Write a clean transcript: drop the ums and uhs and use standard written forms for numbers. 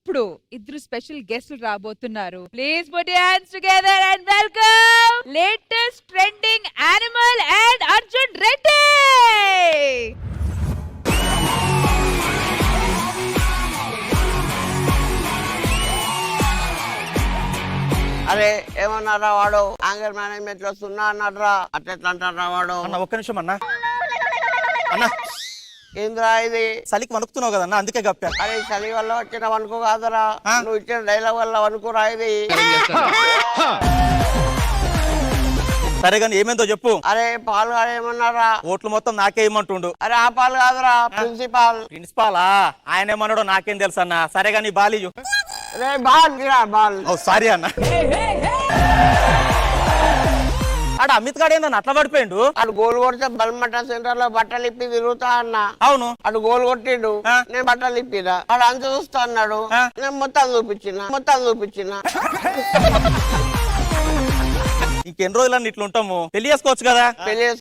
ఇప్పుడు ఇద్దరు స్పెషల్ గెస్ట్లు రాబోతున్నారు. Please put your hands together and welcome latest trending animal and Arjun Reddy. అరే ఏమన్నారా వాడు యాంగర్ మేనేజ్మెంట్ లో 0 అన్నారా? అట్లా అంటారా వాడు? అన్న ఒక్క నిమిషం అన్న. అన్న ఏంద్రా ఇది? చలికి వణుకుతున్నావు కదన్న, అందుకే గప్పా. అరే చలి వల్ల వచ్చిన వనుకు కాదురా, నువ్వు ఇచ్చిన డైలాగ్ వల్ల వనుకురా ఇది. సరే కానీ ఏమేందో చెప్పు. అరే పాలు గారు ఏమన్నారా? ఓట్లు మొత్తం నాకే ఇమ్మంటుండు. అరే ఆ పాలు కాదురా, ప్రిన్సిపాల్. ప్రిన్సిపాలా? ఆయన ఏమన్నాడో నాకేం తెలుసు అన్న. సరే కానీ బాలియు. రే బాల్ గిరా బాల్. ఓ సారీ అన్న. ఆడ అమిత్ గాడు ఏందన్న అట్లా పడిపోయిండు? అటు గోల్ కొడితే బల్మట సెంటర్ లో బట్టలు ఇప్పి తిరుగుతా అన్న. అవును, అటు గోల్ కొట్టిండు, నేను బట్టలు ఇప్పిరా. వాడు అంత చూస్తా అన్నాడు, నేను మొత్తం చూపించిన. ఇంకెన్ని రోజులన్నీ ఇట్లా ఉంటాము, పెళ్లి చేసుకోవచ్చు కదా. పెళ్లి